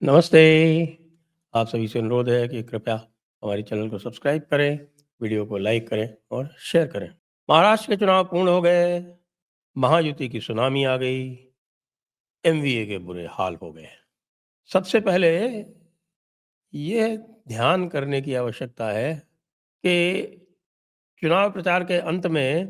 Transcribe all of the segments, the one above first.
नमस्ते। आप सभी से अनुरोध है कि कृपया हमारे चैनल को सब्सक्राइब करें, वीडियो को लाइक करें और शेयर करें। महाराष्ट्र के चुनाव पूर्ण हो गए, महायुति की सुनामी आ गई, एमवीए के बुरे हाल हो गए। सबसे पहले ये ध्यान करने की आवश्यकता है कि चुनाव प्रचार के अंत में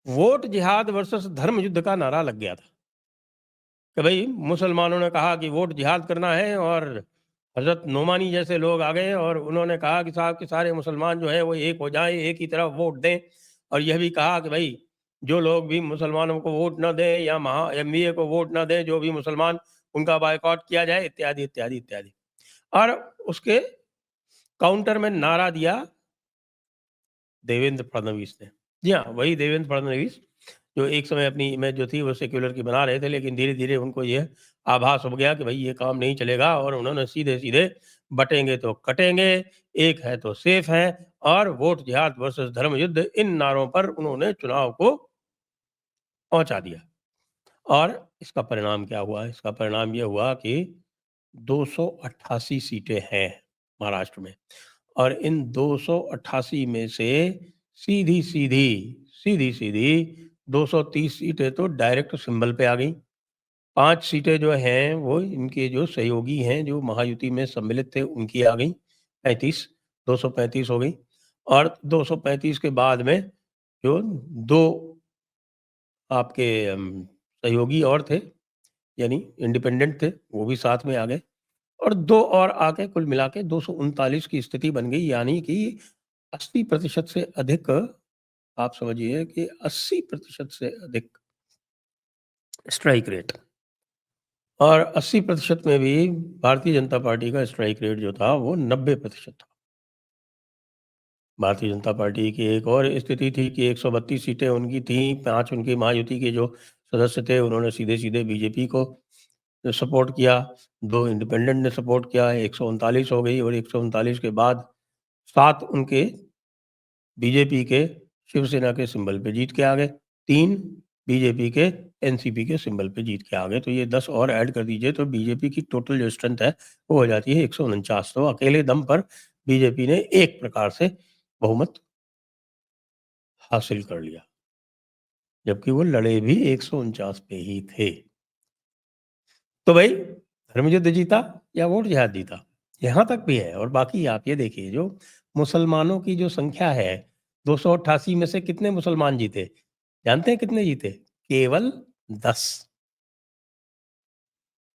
वोट जिहाद वर्सेस धर्म युद्ध का नारा लग गया था कि भाई मुसलमानों ने कहा कि वोट जिहाद करना है और हज़रत नोमानी जैसे लोग आ गए और उन्होंने कहा कि साहब कि सारे मुसलमान जो है वो एक हो जाएं, एक ही तरफ वोट दें। और यह भी कहा कि भाई जो लोग भी मुसलमानों को वोट न दें या महा एमवीए को वोट न दें, जो भी मुसलमान, उनका बायकॉट किया जाए, इत्यादि इत्यादि इत्यादि। और उसके काउंटर में नारा दिया देवेंद्र फडणवीस ने। जी हाँ, वही देवेंद्र फडणवीस जो एक समय अपनी इमेज जो थी वो सेक्युलर की बना रहे थे, लेकिन धीरे-धीरे उनको ये आभास हो गया कि भई ये काम नहीं चलेगा और उन्होंने सीधे-सीधे बटेंगे तो कटेंगे, एक है तो सेफ है और वोट जिहाद वर्सेस धर्म युद्ध, इन नारों पर उन्होंने चुनाव को पहुँचा दिया। और इसका परिणाम क्या हुआ? इसका परिणाम ये हुआ कि 288 सीटें हैं महाराष्ट्र में और इन 288 में से सीधी-सीधी, सीधी-सीधी 230 सीटें तो डायरेक्ट सिंबल पे आ गई। 5 सीटें जो हैं वो इनके जो सहयोगी हैं, जो महायुति में सम्मिलित थे, उनकी आ गई। 35 235 हो गई और 235 के बाद में जो 2 आपके सहयोगी और थे, यानी इंडिपेंडेंट थे, वो भी साथ में आ गए और 2 और आके कुल मिला के 239 की स्थिति बन गई, यानी कि 80% से अधिक, आप समझिए कि 80% से अधिक स्ट्राइक रेट। और 80% में भी भारतीय जनता पार्टी का स्ट्राइक रेट जो था वो 90% था। भारतीय जनता पार्टी की एक और स्थिति थी कि 132 सीटें उनकी थीं, 5 उनके महायुति के जो सदस्य थे उन्होंने सीधे-सीधे बीजेपी को सपोर्ट किया, 2 इंडिपेंडेंट ने सपोर्ट किया, 139 हो गई और 139 के बाद 7 उनके बीजेपी के शिवसेना के सिंबल पे जीत के आ गए, 3 बीजेपी के एनसीपी के सिंबल पे जीत के आ गए। तो ये 10 और ऐड कर दीजिए तो बीजेपी की टोटल जो स्ट्रेंथ है वो हो जाती है 149। तो अकेले दम पर बीजेपी ने एक प्रकार से बहुमत हासिल कर लिया, जबकि वो लड़े भी 149 पे ही थे। तो भाई धर्मयुद्ध जीता या वोट जिहाद जीता? यहाँ तक भी है। और बाकी आप ये देखिए, जो मुसलमानों की जो संख्या है, 288 में से कितने मुसलमान जीते? जानते हैं कितने जीते? केवल 10।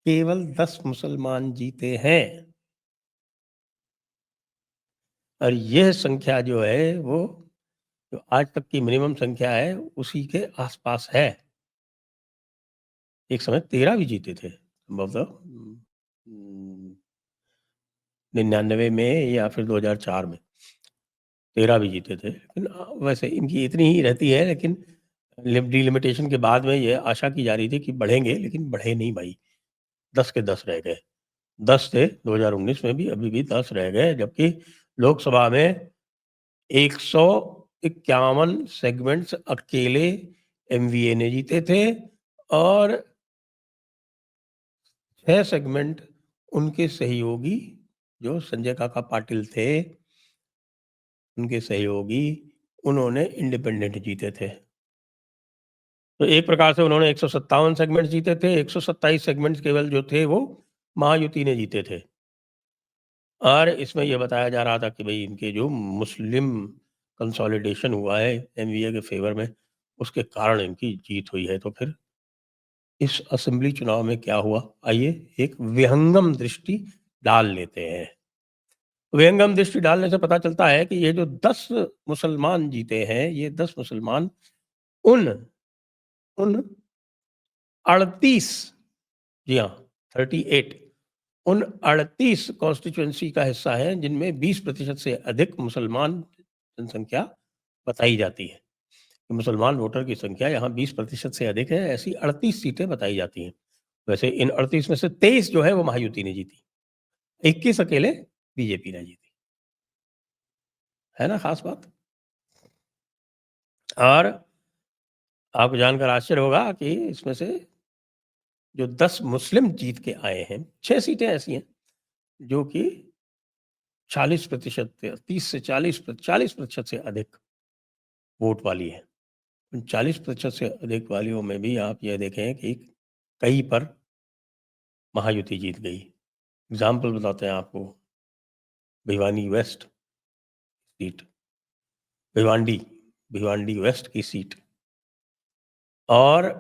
केवल 10 मुसलमान जीते हैं और यह संख्या जो है वो जो आज तक की मिनिमम संख्या है उसी के आस-पास है। एक समय 13 भी जीते थे संभवतः 99 में या फिर 2004 में 13 भी जीते थे। लेकिन वैसे इनकी इतनी ही रहती है, लेकिन डिलिमिटेशन के बाद में ये आशा की जा रही थी कि बढ़ेंगे, लेकिन बढ़े नहीं भाई, 10 के 10 रह गए। 10 थे 2019 में भी, अभी भी 10 रह गए, जबकि लोकसभा में 151 सेगमेंट्स अकेले एमवीए ने जीते थे और 6 सेगमेंट उनके सहयोगी जो संजय काका पाटिल थे, उनके सहयोगी, उन्होंने इंडिपेंडेंट जीते थे। तो एक प्रकार से उन्होंने 157 सेगमेंट्स जीते थे, 127 सेगमेंट्स केवल जो थे वो महायुति ने जीते थे। और इसमें ये बताया जा रहा था कि भई इनके जो मुस्लिम कंसोलिडेशन हुआ है एमवीए के फ़ेवर में, उसके कारण इनकी जीत हुई है। तो फिर इस असेंबली चुनाव में क्या हुआ? आइए एक विहंगम दृष्टि डाल लेते हैं। विहंगम दृष्टि डालने से पता चलता है कि ये जो 10 मुसलमान जीते हैं, ये 10 मुसलमान उन उन 38, जी हाँ, 38, उन 38 कॉन्स्टिट्यूएंसी का हिस्सा है जिनमें 20% से अधिक मुसलमान जनसंख्या बताई जाती है। कि मुसलमान वोटर की संख्या यहाँ 20% से अधिक है, ऐसी 38 सीटें बताई जाती हैं। वैसे इन 38 में से 23 जो है वो महायुति ने जीती, 21 अकेले बीजेपी ने जीती। है ना खास बात? और आपको जानकर आश्चर्य होगा कि इसमें से जो 10 मुस्लिम जीत के आए हैं, 6 सीटें ऐसी हैं जो कि 40% 30 से 40% से अधिक वोट वाली हैं। उन 40% से अधिक वालियों में भी आप ये देखें कि कई पर महायुति जीत गई। एग्ज़ाम्पल बताते हैं आपको, Bhiwani waste seat, Bhiwandi Bhiwandi waste की सीट और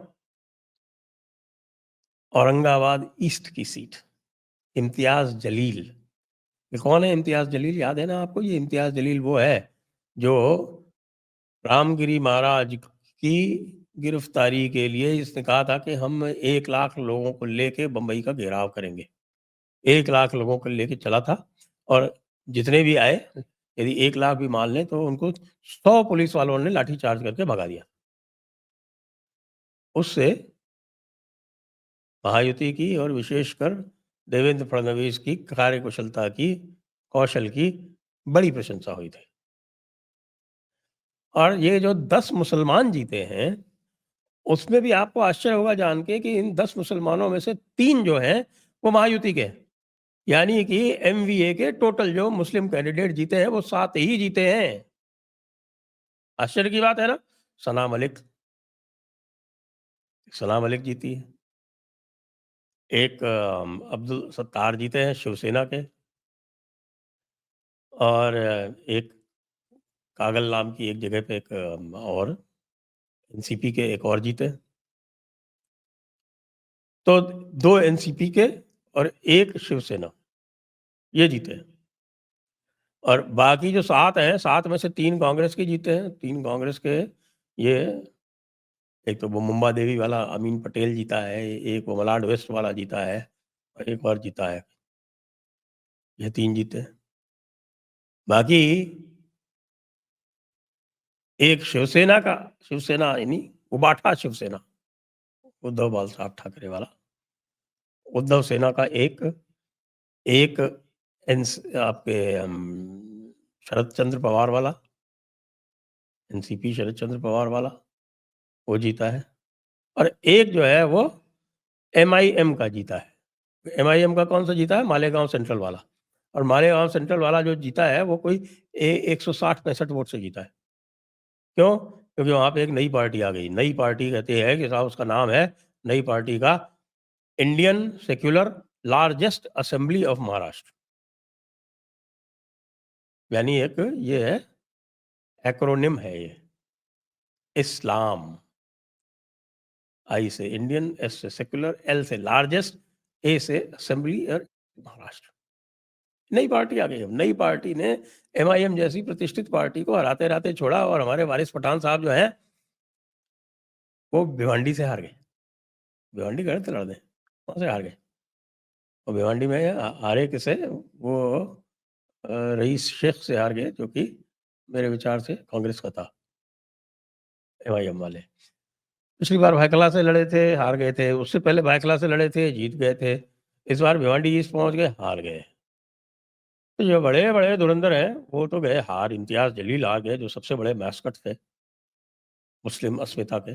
औरंगाबाद ईस्ट की सीट, इम्तियाज़ जलील। ये कौन है इम्तियाज़ जलील, याद है ना आपको? ये इम्तियाज़ जलील वो है जो रामगिरी महाराज की गिरफ्तारी के लिए इसने कहा था कि हम 1 लाख लोगों को लेके बंबई का घेराव करेंगे। 1 लाख लोगों को लेके चला था और जितने भी आए, यदि 1 लाख भी मान लें तो उनको 100 पुलिस वालों ने लाठी चार्ज करके भगा दिया। उससे महायुति की और विशेषकर देवेंद्र फडणवीस की कार्यकुशलता की, कौशल की बड़ी प्रशंसा हुई थी। और ये जो 10 मुसलमान जीते हैं, उसमें भी आपको आश्चर्य होगा जान के कि इन 10 मुसलमानों में से 3 जो हैं, वो महायुति के हैं। यानी कि एमवीए के टोटल जो मुस्लिम कैंडिडेट जीते हैं, वो 7 ही जीते हैं। आश्चर्य की बात है ना? सना मलिक सना मलिक जीती है। एक अब्दुल सत्तार जीते हैं शिवसेना के और एक कागल नाम की एक जगह पे एक और एनसीपी के एक और जीते। तो 2 एनसीपी के और 1 शिवसेना, ये जीते हैं। और बाकी जो 7 हैं, 7 में से 3 कांग्रेस के जीते हैं, 3 कांग्रेस के। ये एक तो वो मुंबा देवी वाला अमीन पटेल जीता है, एक वो मलाड वेस्ट वाला जीता है और एक और जीता है। ये 3 जीते हैं। बाकी एक शिवसेना यानी उबाठा शिवसेना, उद्धव बालसाहब ठाकरे वाला, उद्धव सेना का एक आपके शरद चंद्र पवार वाला, एनसीपी शरद चंद्र पवार वाला, वो जीता है। और एक जो है वो एमआईएम का जीता है। एमआईएम का कौन सा जीता है? मालेगांव सेंट्रल वाला। और मालेगांव सेंट्रल वाला जो जीता है वो कोई 160-65 वोट से जीता है। क्यों? क्योंकि वहाँ पे एक नई पार्टी आ गई। नई पार्टी कहते हैं कि साहब उसका नाम है, नई पार्टी का Indian secular largest assembly of Maharashtra. यानी एक ये है, एक्रोनिम है ये। इस्लाम, आई से इंडियन, एस से सेक्युलर, एल से लार्जेस्ट, ए से असेंबली और महाराष्ट्र। नई पार्टी आ गई। अब नई पार्टी ने एमआईएम जैसी प्रतिष्ठित पार्टी को हराते-हराते छोड़ा और हमारे वारिस पठान साहब जो हैं, वो भिवंडी से हार गए। भिवंडी गए थे लड़ने, वहाँ से हार गए। और भिवंडी में हारे किससे? वो रईस शेख से हार गए, जो कि मेरे विचार से कांग्रेस का था, एमआईएम वाले। पिछली बार भायखला से लड़े थे, हार गए थे। उससे पहले भायखला से लड़े थे, जीत गए थे। इस बार भिवंडी ईस्ट पहुँच गए, हार गए। तो जो बड़े-बड़े धुरंधर हैं, वो तो गए हार। इम्तियाज़ जलील हार गए, जो सबसे बड़े मैस्कट थे मुस्लिम अस्मिता के।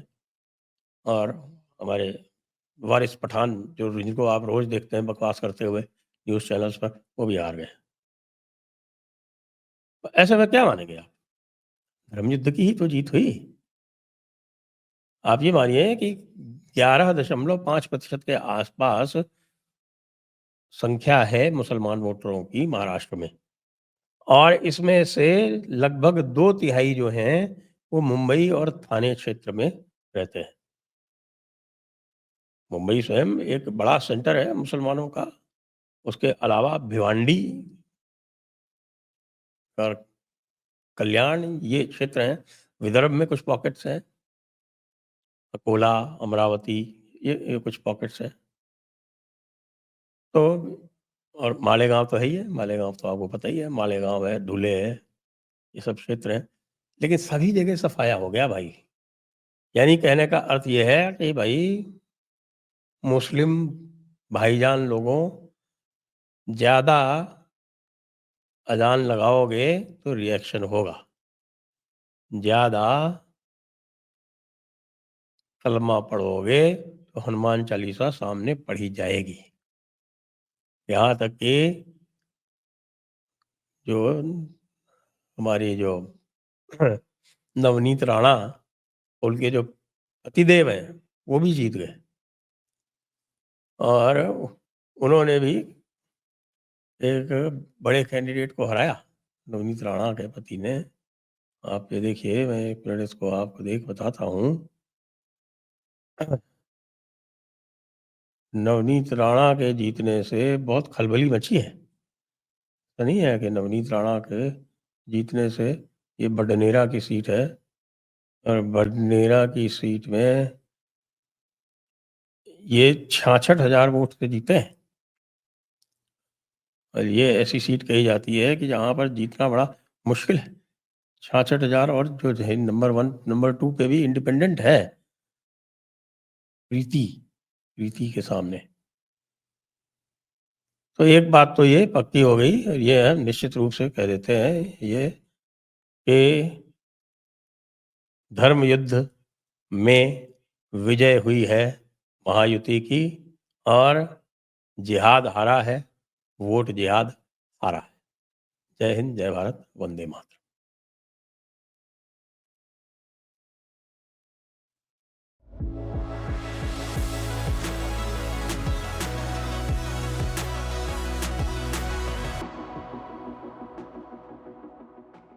और हमारे वारिस पठान, जो जिनको आप रोज़ देखते हैं बकवास करते हुए न्यूज़ चैनल्स पर, वो भी हार गए। तो ऐसे में क्या मानेंगे आप? धर्म युद्ध की ही तो जीत हुई। आप ये मानिए कि 11.5% के आसपास संख्या है मुसलमान वोटरों की महाराष्ट्र में। और इसमें से लगभग 2 तिहाई जो हैं, वो मुंबई और थाने क्षेत्र में रहते हैं। मुंबई स्वयं एक बड़ा सेंटर है मुसलमानों का। उसके अलावा भिवांडी और कल्याण, ये क्षेत्र हैं। विदर्भ में कुछ पॉकेट्स हैं, अकोला, अमरावती, ये कुछ पॉकेट्स हैं। तो और मालेगाँव तो है ही है, मालेगाँव तो आपको पता ही है, मालेगाँव है, धुले है, ये सब क्षेत्र हैं। लेकिन सभी जगह सफाया हो गया भाई। यानी कहने का अर्थ ये है कि भाई मुस्लिम भाईजान लोगों, ज़्यादा अज़ान लगाओगे तो रिएक्शन होगा। ज़्यादा कलमा पढ़ोगे तो हनुमान चालीसा सामने पढ़ी जाएगी। यहाँ तक कि जो हमारी जो नवनीत राणा, उनके जो पतिदेव हैं, वो भी जीत गए और उन्होंने भी एक बड़े कैंडिडेट को हराया, नवनीत राणा के पति ने। आप ये देखिए, मैं एक मिनट इसको आपको बताता हूँ। नवनीत राणा के जीतने से बहुत खलबली मची है। ऐसा नहीं है कि नवनीत राणा के जीतने से, ये बडनेरा की सीट है और बडनेरा की सीट में ये 66,000 वोट से जीते हैं। और ये ऐसी सीट कही जाती है कि जहाँ पर जीतना बड़ा मुश्किल है। 66,000, और जो है नंबर 1, नंबर 2 पे भी इंडिपेंडेंट है, प्रीति, प्रीति के सामने। तो एक बात तो ये पक्की हो गई, और ये हम निश्चित रूप से कह देते हैं ये कि धर्म युद्ध में विजय हुई है महायुति की, और जिहाद हारा है, वोट जिहाद हारा है। जय हिंद, जय भारत, वंदे मातरम।